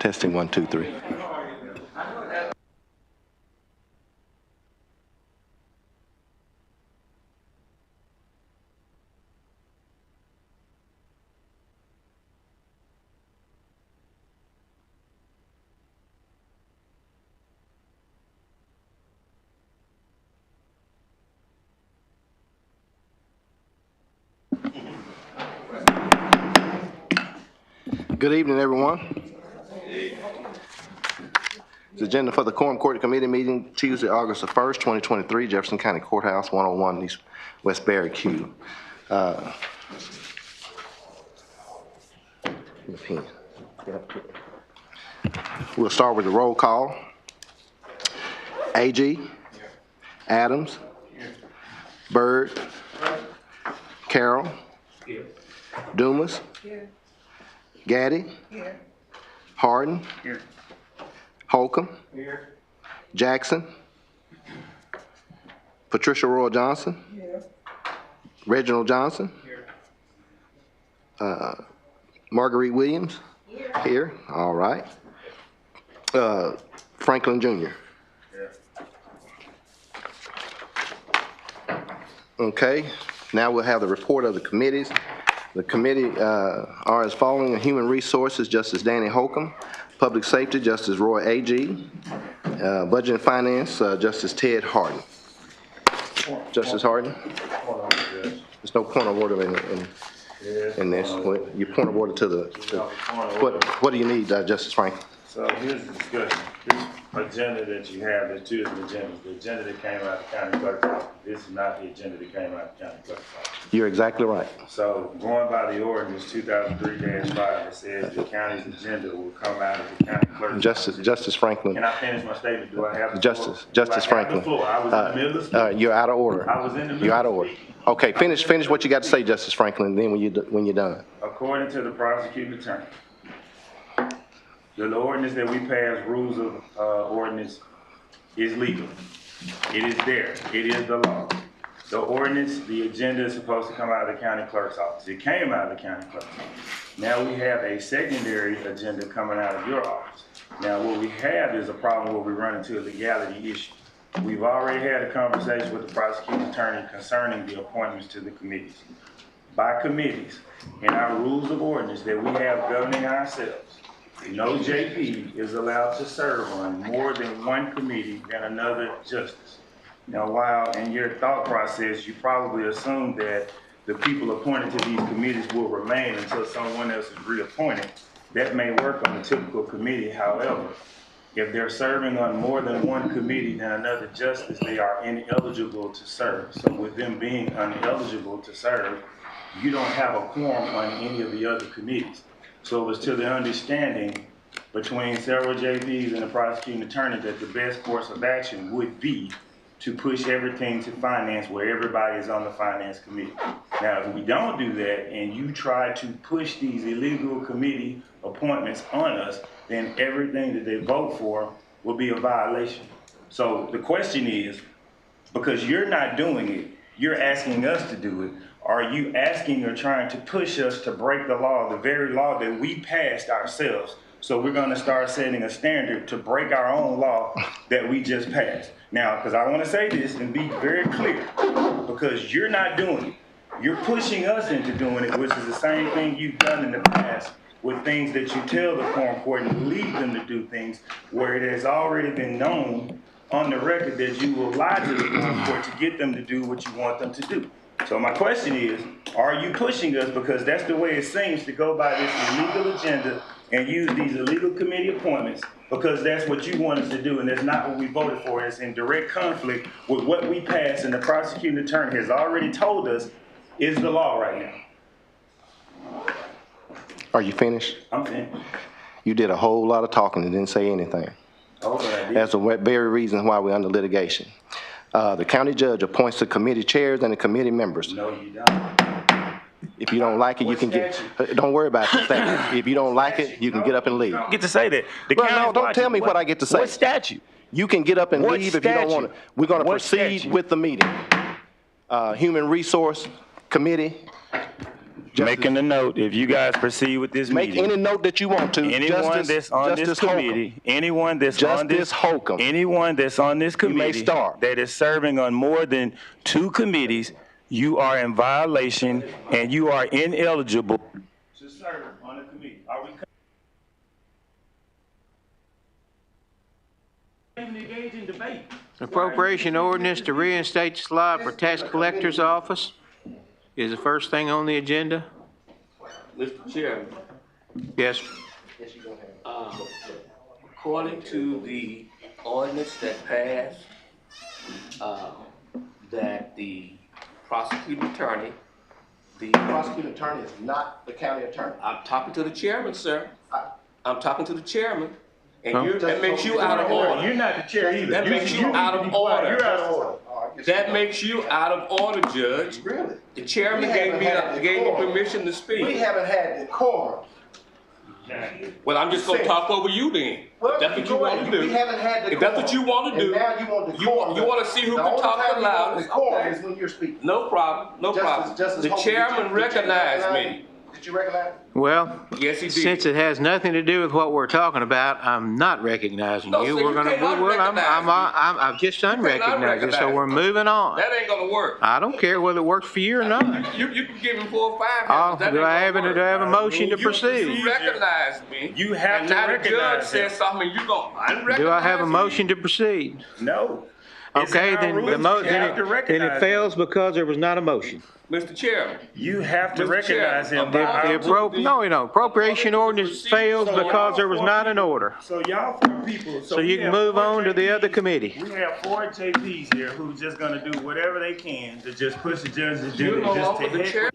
Testing 1, 2, 3. Good evening, everyone. The agenda for the Quorum Court Committee meeting Tuesday, August the 1st, 2023, Jefferson County Courthouse, 101 East West Barricue. We'll start with the roll call. AG, Adams, Byrd, Carroll, Dumas, Gaddy, Harden, Holcomb, Jackson, Patricia Royal Johnson, Reginald Johnson, Marguerite Williams, here, all right. Franklin Jr. Okay, now we'll have the report of the committees. The committee are as following: Human Resources, Justice Danny Holcomb; Public Safety, Justice Roy A.G.; Budget and Finance, Justice Ted Harden. Justice Harden? There's no point of order in this. You point of order to the, what do you need, Justice Franklin? So here's the discussion. This agenda that you have, there's two different agendas. The agenda that came out of the county clerk's office. This is not the agenda that came out of the county clerk's office. You're exactly right. So going by the ordinance 2003-5, it says the county's agenda will come out of the county clerk's office. Justice Franklin. Can I finish my statement? Do I have the floor? Justice Franklin. I was in the middle of speaking. You're out of order. I was in the middle. You're out of order. Okay, finish what you got to say, Justice Franklin, then when you're done. According to the prosecuting attorney, the ordinance that we pass, rules of ordinance, is legal. It is there. It is the law. The ordinance, the agenda is supposed to come out of the county clerk's office. It came out of the county clerk's office. Now we have a secondary agenda coming out of your office. Now what we have is a problem where we run into a legality issue. We've already had a conversation with the prosecuting attorney concerning the appointments to the committees. By committees, in our rules of ordinance that we have governing ourselves, no JP is allowed to serve on more than one committee than another justice. Now, while in your thought process, you probably assume that the people appointed to these committees will remain until someone else is reappointed. That may work on a typical committee. However, if they're serving on more than one committee than another justice, they are ineligible to serve. So with them being ineligible to serve, you don't have a quorum on any of the other committees. So it was to the understanding between several JPs and the prosecuting attorney that the best course of action would be to push everything to finance where everybody is on the finance committee. Now, if we don't do that and you try to push these illegal committee appointments on us, then everything that they vote for will be a violation. So the question is, because you're not doing it, you're asking us to do it. Are you asking or trying to push us to break the law, the very law that we passed ourselves? So we're going to start setting a standard to break our own law that we just passed. Now, because I want to say this and be very clear, because you're not doing it. You're pushing us into doing it, which is the same thing you've done in the past with things that you tell the quorum court and lead them to do things where it has already been known on the record that you will lie to the quorum court to get them to do what you want them to do. So my question is, are you pushing us, because that's the way it seems, to go by this illegal agenda and use these illegal committee appointments because that's what you want us to do and that's not what we voted for. It's in direct conflict with what we passed and the prosecuting attorney has already told us is the law right now. Are you finished? I'm finished. You did a whole lot of talking and didn't say anything. Okay. That's the very reason why we're under litigation. The county judge appoints the committee chairs and the committee members. No, you don't. If you don't like it, you can get. Don't worry about the statute. If you don't like it, you can get up and leave. You get to say that. No, don't tell me what I get to say. What statute? You can get up and leave if you don't want to. We're going to proceed with the meeting. Human Resource Committee, making a note, if you guys proceed with this Make meeting. any note that you want to. Anyone that's on this committee, anyone that's on this committee start. that is serving on more than 2 committees, you are in violation and you are ineligible to serve on a committee. Are we engage in debate? Appropriation ordinance to reinstate the slot for tax collector's office is the first thing on the agenda. Mr. Chairman, Yes. according to the ordinance that passed, that the prosecuting attorney, Prosecuting attorney is not the county attorney. I'm talking to the chairman, sir. I'm talking to the chairman, Huh? and that makes you out of order. You're not the chair either. That makes you out of order. You're out of order. That makes you out of order, Judge. Really? The chairman We gave haven't me had decorum. permission to We speak. haven't had decorum. Well, I'm just gonna talk over you then. If that's what you want to do. We haven't had decorum. If that's what you want to do, And now you want decorum. you want to see who The can only talk time the you want loudest. decorum Okay. is when you're speaking. No problem, no problem. The chairman recognized me. Did you recognize? Well, Yes, he did. since it has nothing to do with what we're talking about, I'm not recognizing No, you. sir, We're you gonna, cannot recognize me. I've just unrecognized you, so recognize we're me. moving on. That ain't gonna work. I don't care whether it works for you or not. You can give him 4 or 5 Oh, hands. That do ain't I have gonna do I have a work. motion to You proceed? You recognized me. You have and to now the judge recognize says him. something, you gonna unrecognize Do I have a me? motion to proceed? No. It's Okay, in our then rules. the You have to then recognize it fails because there was not a motion. Mr. Chairman, You have to Mr. recognize Chairman, him by our Appropriation ordinance fails because there was not an order. So y'all 4 people. So you we can have move 4 on to the other JPs. committee. We have 4 JPs here who's just gonna do whatever they can to just push the judge's you're agenda no just to longer the heck chair.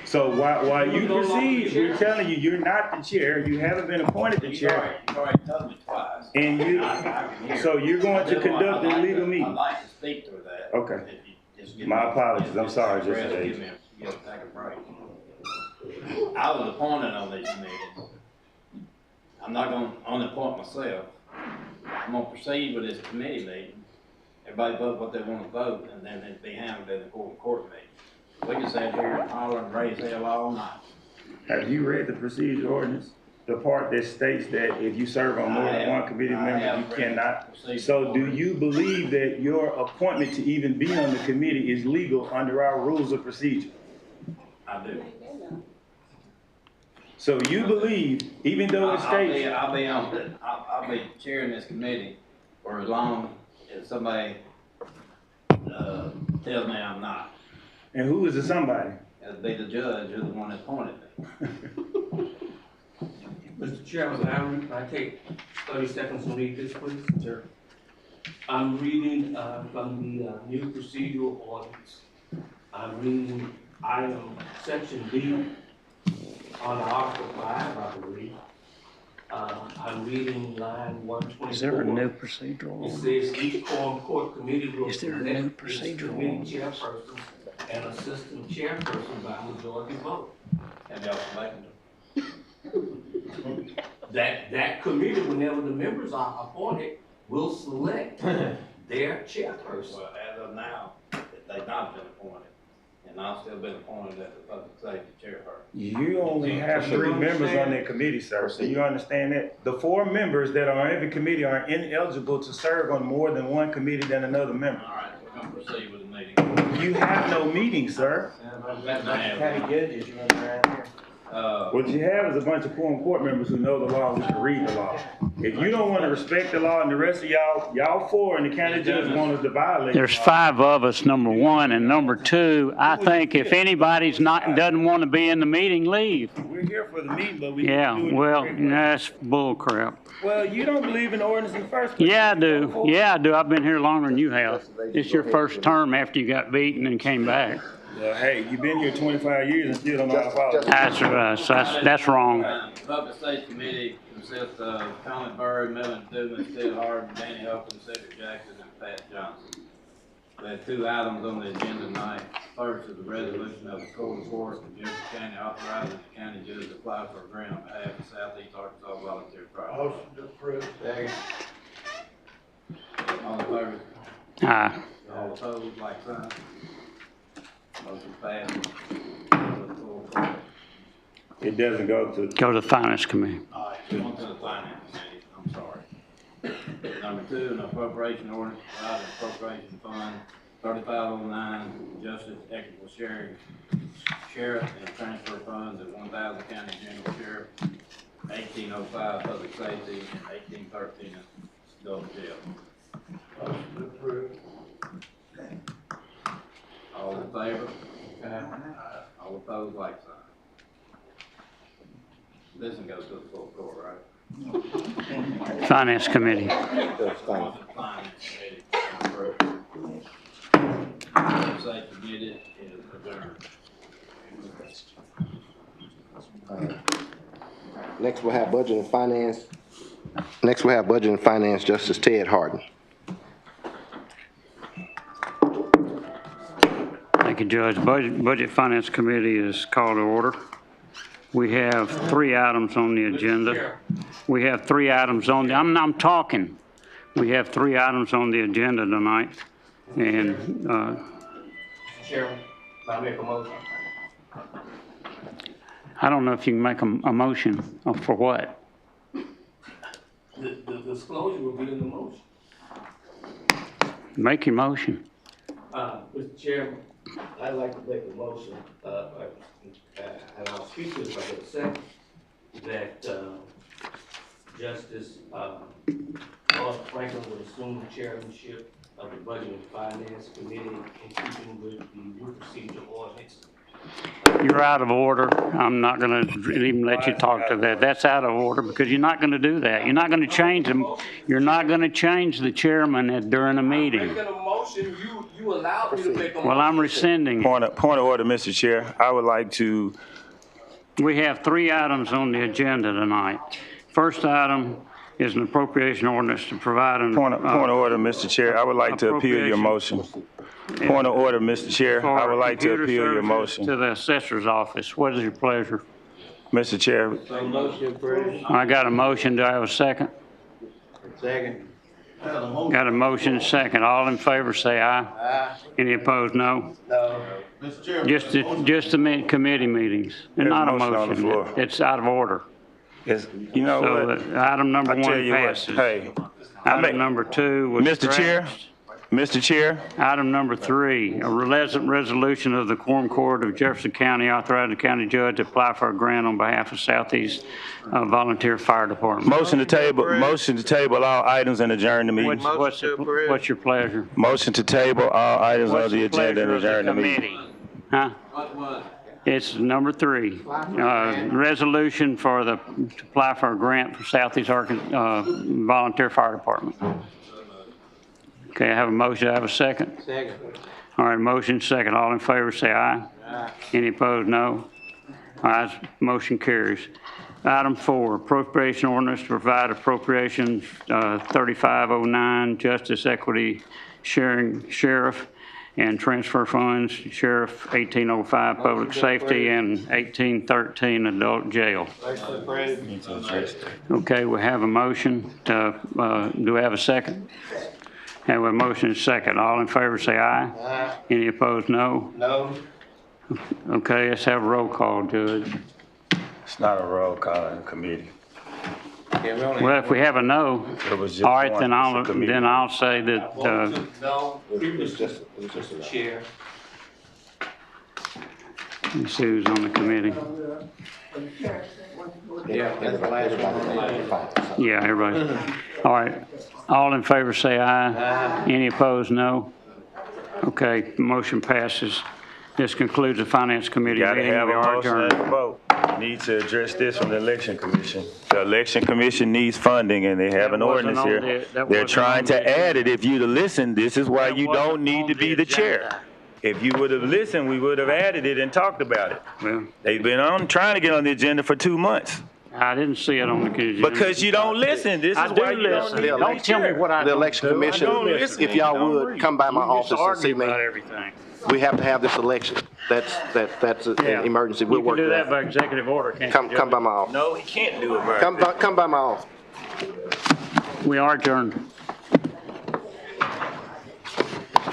So while you proceed, we're telling you, you're not the chair, you haven't been appointed the chair. You've already told me twice. And you, I can hear. so you're going to conduct the legal I'd meeting. like to speak through that. Okay. If you just give My me- apologies. I'm sorry, give me a Justice breath, Age. give me take a break. I was appointed on these meetings. I'm not gonna only appoint myself. I'm gonna proceed with this committee meeting. Everybody vote what they wanna vote, and then it'd be handled in the court meeting. We can sit here and holler and raise hell all night. Have you read the procedure ordinance? The part that states that if you serve on more than one committee I member, have you read cannot. the procedure So do ordinance. you believe that your appointment to even be on the committee is legal under our rules of procedure? I do. So you believe, even though it states, I'll be chairing this committee for as long as somebody, tells me I'm not. and who is the somebody? It'll be the judge or the one that appointed me. Mr. Chairman, I take 30 seconds to read this, please? Sure. I'm reading from the new procedural ordinance. I'm reading item section B on Article 5, I believe. I'm reading line 124. Is there a new procedural? It says each quorum court committee will Is there a new select its procedural committee chairperson and assistant chairperson by majority vote. Have y'all selected them? That committee, whenever the members are appointed, will select their chairperson. Well, as of now, they've not been appointed, and I've still been appointed as the public safety chairperson. You only have 3 members on that committee, sir, so you understand that? The 4 members that are on every committee are ineligible to serve on more than one committee than another member. All right, we're gonna proceed with the meeting. You have no meeting, sir. That's my Judges running around here. What you have is a bunch of quorum court members who know the law, who can read the law. If you don't want to respect the law and the rest of y'all four and the county judge want us to violate. There's 5 of us, number one, and number two, I think if anybody's doesn't want to be in the meeting, leave. We're here for the meeting, but we Yeah, can do it. well, that's bull crap. Well, you don't believe in the ordinance in the first place. Yeah, I do. Yeah, I do. I've been here longer than you have. It's your first term after you got beaten and came back. Well, hey, you've been here 25 years and still don't know how to follow. That's wrong. Public Safety Committee consists of Conley Bird, Melvin Dubin, Steve Harden, Danny Hopkins, Cedric Jackson, and Pat Johnson. We have 2 items on the agenda tonight. First is the resolution of the Court of Jefferson County authorizing the county judge to apply for a grant on behalf of Southeast Arkansas Volunteer Fire. Motion to approve. All in favor? Aye. All opposed, like sign. Motion passed. It doesn't go to. Go to the Finance Committee. All right, on to the Finance Committee, I'm sorry. Number 2, an appropriation ordinance providing appropriation fund 3509, Justice Equitable Sheriff and transfer funds at 1000 County General Sheriff, 1805 Public Safety, and 1813 Adult Jail. Motion to approve. All in favor? All opposed, like sign. This one goes to the full court, right? Finance Committee. Finance Committee. Say to get it is adjourned. Next, we'll have Budget and Finance. Justice Ted Harden. Thank you, Judge. Budget Finance Committee is called to order. We have 3 items on the agenda. We have 3 items on the, I'm talking. We have 3 items on the agenda tonight. And, Mr. Chairman, I make a motion. I don't know if you can make a motion for what? The disclosure will be in the motion. Make your motion. Mr. Chairman, I'd like to make a motion, and I'll speak to this in a second, that Justice Lord Franklin would assume the chairmanship of the Budget and Finance Committee in keeping with the new procedure ordinance. You're out of order. I'm not going to even let you talk to that. That's out of order because you're not going to do that. You're not going to change them. You're not going to change the chairman during a meeting. Making a motion, you allowed me to make a motion. Well, I'm rescinding. Point of order, Mr. Chair. I would like to. We have 3 items on the agenda tonight. First item is an appropriation ordinance to provide an... Point of order, Mr. Chair. I would like to appeal your motion. Point of order, Mr. Chair. I would like to appeal your motion. To the assessor's office. What is your pleasure? Mr. Chair. So motion approved. I got a motion. Do I have a second? Second. Got a motion, second. All in favor, say aye. Aye. Any opposed, no? No. Mr. Chairman. Just the committee meetings. There's Not a a motion on the floor. It's out of order. Yes, you know So what? item number I tell 1 you what, passes. hey, Item number 2 was Mr. Chair, scratched. Mr. Chair, Item number 3, a resolution of the Quorum Court of Jefferson County authorizing the county judge to apply for a grant on behalf of Southeast Volunteer Fire Department. motion to table all items and adjourn the meeting. What's your pleasure? Motion to table all items What's on the agenda and pleasure of the adjourn the meeting. committee? Huh? What was it? It's number 3, resolution to apply for a grant for Southeast Arkansas Volunteer Fire Department. Okay, I have a motion. I have a second. Second. All right, motion second. All in favor, say aye. Aye. Any opposed, no. All right, motion carries. Item 4, appropriation ordinance to provide appropriations 3509, Justice Equity Sheriff, and transfer funds, Sheriff 1805, Public Safety, and 1813, Adult Jail. Motion approved. Okay, we have a motion. Do we have a second? Have a motion and second. All in favor, say aye. Aye. Any opposed, no. No. Okay, let's have a roll call, Judge. It's not a roll call in committee. Well, if we have a no, It was just all right, one. then It's a committee. I'll say that, No, Mr. Chair. Let me see who's on the committee. Yeah, that's the last one. Yeah, everybody. All right. All in favor say aye. Aye. Any opposed, no. Okay, motion passes. This concludes the Finance Committee Gotta meeting. have We a are motion adjourned. and a vote. Need to address this from the Election Commission. The Election Commission needs funding and they have an That wasn't ordinance on here. the- that They're wasn't trying on to the add it. If you'd have listened, this is why That you wasn't don't need on to be the chair. agenda. If you would have listened, we would have added it and talked about it. Well, They've been trying to get on the agenda for 2 months. I didn't see it on the agenda. Because you don't listen. This I is do why you don't listen. need to be Don't tell me chair. what I The don't election do. commission, I don't listen. if y'all Don't would, read. come by my You just office and see argue me. about everything. We have to have this election. That's Yeah. an emergency. We'll You work can do that that. by executive order, can't you? Come by my office. No, he can't do it, bro. Come by my office. We are adjourned.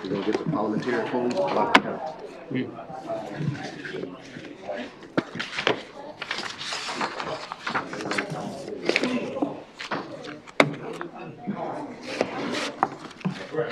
You gonna get the parliamentarian food? Right.